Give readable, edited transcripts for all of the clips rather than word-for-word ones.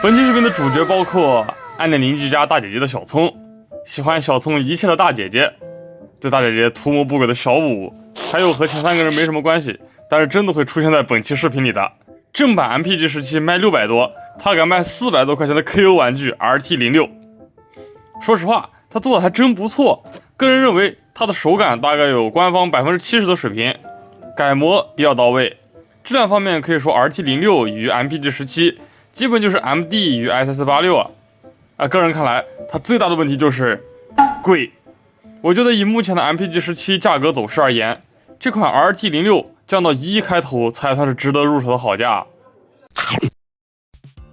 本期视频的主角包括暗恋邻居家大姐姐的小葱，喜欢小葱一切的大姐姐，对大姐姐图谋不轨的小五，还有和前3个人没什么关系，但是真的会出现在本期视频里的正版 MPG17卖600多，他敢卖400多块钱的 KO 玩具 RT06。说实话，他做的还真不错，个人认为他的手感大概有官方70%的水平，改模比较到位，质量方面可以说 RT06 与 MPG17基本就是 MD 与 SS86个人看来，它最大的问题就是贵。我觉得以目前的 MPG17价格走势而言，这款 RT06降到1亿开头才算是值得入手的好价。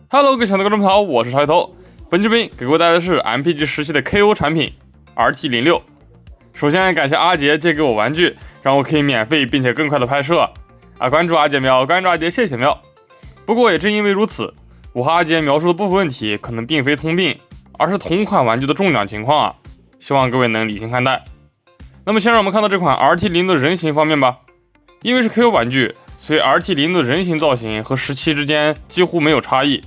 Hello， 各位亲爱的观众朋友，我是潮头。本期视频给各位带来的是 MPG17的 KO 产品 RT06。首先感谢阿杰借给我玩具，让我可以免费并且更快的拍摄。关注阿杰喵，关注阿杰，谢谢喵。不过也正因为如此，我和阿杰描述的部分问题可能并非通病，而是同款玩具的中奖情况希望各位能理性看待。那么先让我们看到这款 RT06的人形方面吧。因为是 KO 玩具，所以 RT06的人形造型和17之间几乎没有差异。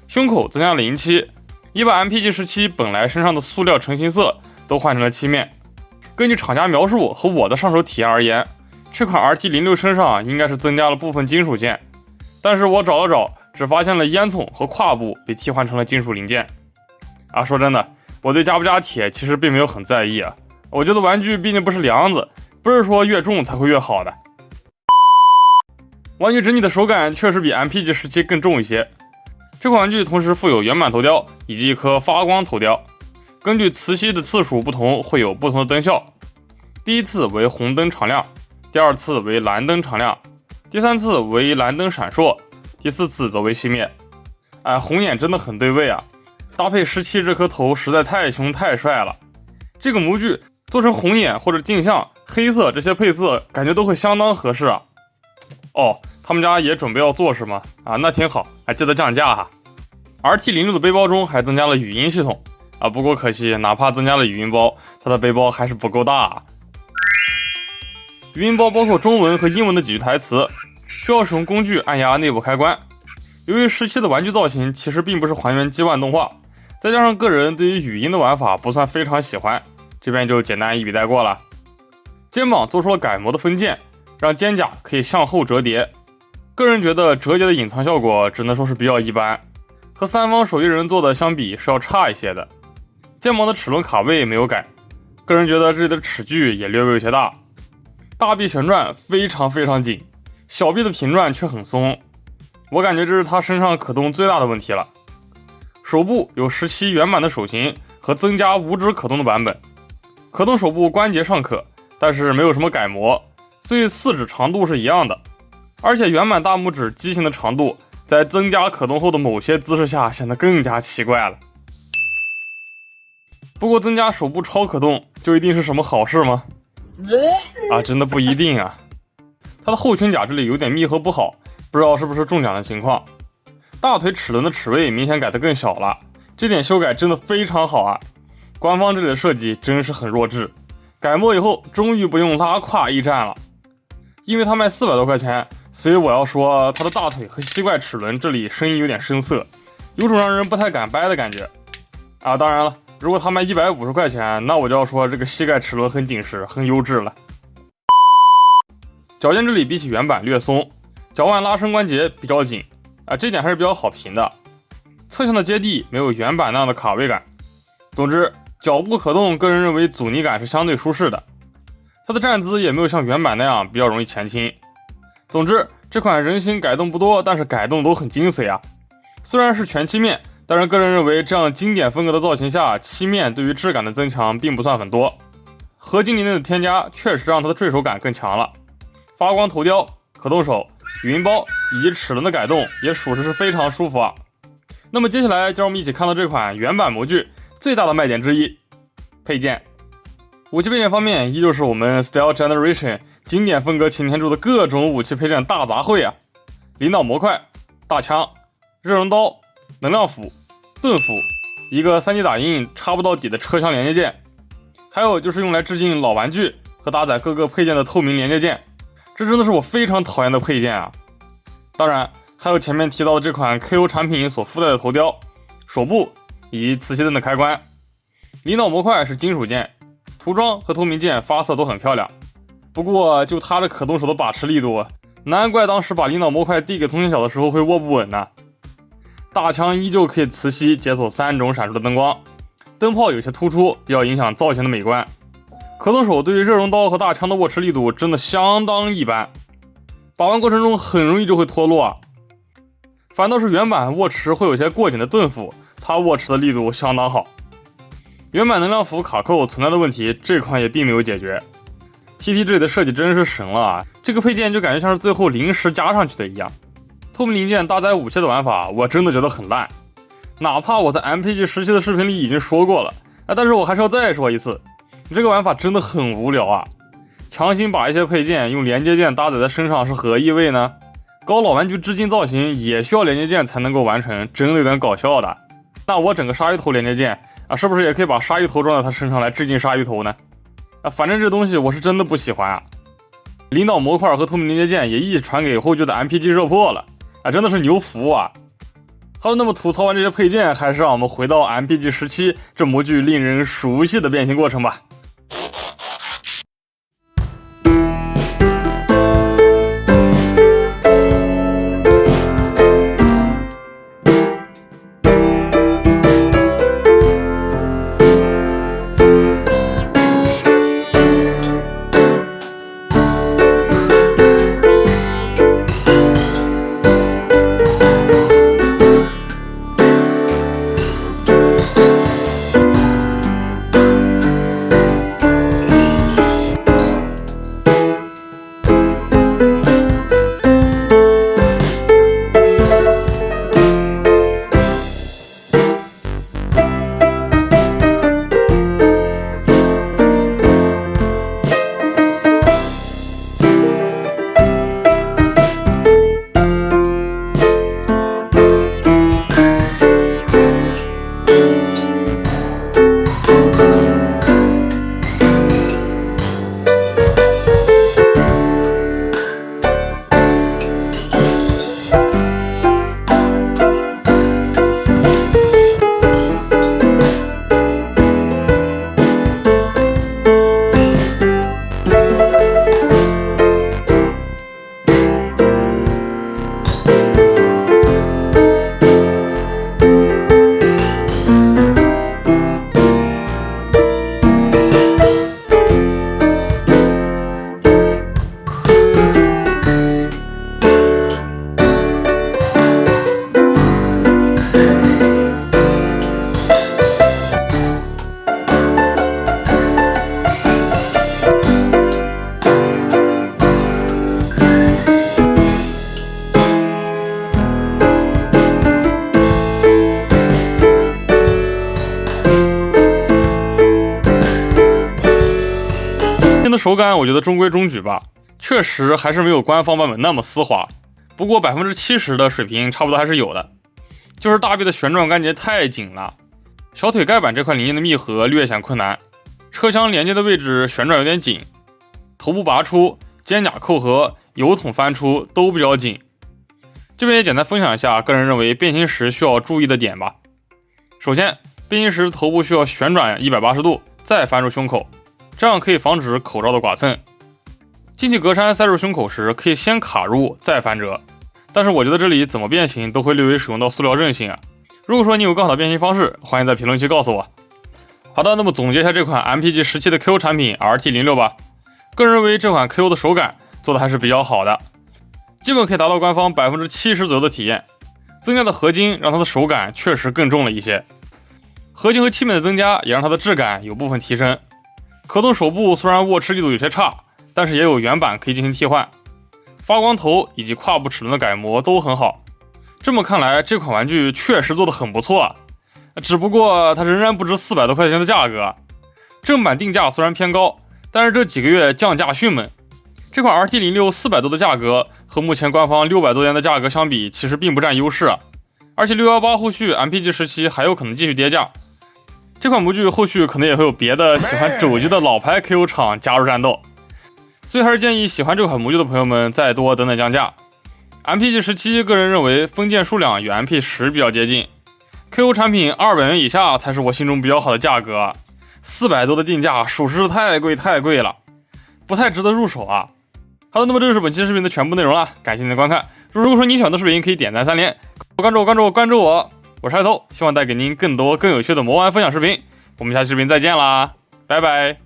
胸口增加了银漆，也把 MPG17本来身上的塑料成型色都换成了漆面。根据厂家描述和我的上手体验而言，这款 RT06身上应该是增加了部分金属件，但是我找了找，只发现了烟囱和胯部被替换成了金属零件。说真的，我对加不加铁其实并没有很在意我觉得玩具毕竟不是梁子，不是说越重才会越好的。玩具整体的手感确实比 MPG17更重一些。这款玩具同时附有原版头雕以及一颗发光头雕，根据磁吸的次数不同会有不同的灯效，第一次为红灯常亮，第2次为蓝灯常亮，第3次为蓝灯闪烁，第4次则为熄灭。红眼真的很对位搭配17这颗头实在太凶太帅了。这个模具做成红眼或者镜像黑色，这些配色感觉都会相当合适他们家也准备要做是吗？那挺好，还记得降价RT06的背包中还增加了语音系统不过可惜哪怕增加了语音包，它的背包还是不够大语音包包括中文和英文的几句台词，需要使用工具按压内部开关。由于17的玩具造型其实并不是还原G1动画，再加上个人对于语音的玩法不算非常喜欢，这边就简单一笔带过了。肩膀做出了改模的分件，让肩甲可以向后折叠。个人觉得折叠的隐藏效果只能说是比较一般，和3方手艺人做的相比是要差一些的。肩膀的齿轮卡位没有改，个人觉得这里的齿距也略微有些大。大臂旋转非常紧，小臂的平转却很松，我感觉这是他身上可动最大的问题了。手部有17原版的手型和增加5指可动的版本，可动手部关节尚可，但是没有什么改模，所以4指长度是一样的。而且原版大拇指畸形的长度在增加可动后的某些姿势下显得更加奇怪了。不过增加手部超可动就一定是什么好事吗？真的不一定它的后裙甲这里有点密合不好，不知道是不是中奖的情况。大腿齿轮的齿位明显改得更小了，这点修改真的非常好官方这里的设计真是很弱智。改模以后终于不用拉胯驿站了，因为它卖400多块钱，所以我要说它的大腿和膝盖齿轮这里声音有点生涩，有种让人不太敢掰的感觉当然了，如果它卖150块钱，那我就要说这个膝盖齿轮很紧实，很优质了。脚尖这里比起原版略松，脚腕拉伸关节比较紧这点还是比较好评的。侧向的接地没有原版那样的卡位感。总之，脚部可动，个人认为阻尼感是相对舒适的。它的站姿也没有像原版那样比较容易前倾。总之，这款人形改动不多，但是改动都很精髓虽然是全漆面，但是个人认为这样经典风格的造型下，漆面对于质感的增强并不算很多。合金零件的添加确实让它的坠手感更强了。发光头雕、可动手、语音包以及齿轮的改动也属实是非常舒服那么接下来就让我们一起看到这款原版模具最大的卖点之一——配件。武器配件方面依旧是我们 Style Generation 经典风格擎天柱的各种武器配件大杂烩领导模块、大枪、热熔刀、能量斧、盾斧，一个 3D 打印插不到底的车厢连接件，还有就是用来致敬老玩具和搭载各个配件的透明连接件。这真的是我非常讨厌的配件当然还有前面提到的这款 KO 产品所附带的头雕、手部以及磁吸灯的开关。领导模块是金属件，涂装和透明件发色都很漂亮。不过就它这可动手的把持力度，难怪当时把领导模块递给通信小的时候会握不稳呢。大枪依旧可以磁吸解锁3种闪烁的灯光，灯泡有些突出，比较影响造型的美观。可动手对于热熔刀和大枪的握持力度真的相当一般，把玩过程中很容易就会脱落啊。反倒是原版握持会有些过紧的盾斧，它握持的力度相当好。原版能量斧卡扣存在的问题，这款也并没有解决。TT 这里的设计真是神了啊！这个配件就感觉像是最后临时加上去的一样。透明零件搭载武器的玩法，我真的觉得很烂。哪怕我在 MPG17的视频里已经说过了，但是我还是要再说一次，这个玩法真的很无聊啊！强行把一些配件用连接件搭载在身上是何意味呢？搞老玩具致敬造型也需要连接件才能够完成，真的有点搞笑的。那我整个鲨鱼头连接件啊，是不是也可以把鲨鱼头装在他身上来致敬鲨鱼头呢？反正这东西我是真的不喜欢啊。领导模块和透明连接件也一起传给后续的 MPG 热破了真的是牛服啊！好了，那么吐槽完这些配件，还是让我们回到 MPG17这模具令人熟悉的变形过程吧。手感我觉得中规中矩吧，确实还是没有官方版本那么丝滑，不过70%的水平差不多还是有的。就是大臂的旋转关节太紧了，小腿盖板这块零件的密合略显困难，车厢连接的位置旋转有点紧，头部拔出、肩胛扣合、油桶翻出都比较紧。这边也简单分享一下个人认为变形时需要注意的点吧。首先，变形时头部需要旋转180度，再翻入胸口，这样可以防止口罩的剐蹭。进气格栅塞入胸口时，可以先卡入再翻折，但是我觉得这里怎么变形都会略微使用到塑料韧性啊。如果说你有更好的变形方式，欢迎在评论区告诉我。好的，那么总结一下这款 MPG17的 KO 产品 RT06 吧。个人认为这款 KO 的手感做的还是比较好的，基本可以达到官方70%左右的体验。增加的合金让它的手感确实更重了一些，合金和器皿的增加也让它的质感有部分提升。可动手部虽然握持力度有些差，但是也有原版可以进行替换。发光头以及胯部齿轮的改模都很好。这么看来，这款玩具确实做得很不错啊，只不过它仍然不值400多块钱的价格。正版定价虽然偏高，但是这几个月降价迅猛。这款 RT06 400多的价格和目前官方600多元的价格相比，其实并不占优势啊。而且618后续 MPG17还有可能继续跌价。这款模具后续可能也会有别的喜欢肘击的老牌 KO 厂加入战斗，所以还是建议喜欢这款模具的朋友们再多等等降价。MPG17个人认为封建数量与 MP10比较接近 ，KO 产品200元以下才是我心中比较好的价格，400多的定价属实是太贵了，不太值得入手啊。好的，那么这就是本期视频的全部内容了，感谢您的观看。如果说你喜欢的视频，可以点赞3连，关注我，我是海头，希望带给您更多更有趣的魔玩分享视频。我们下期视频再见啦，拜拜。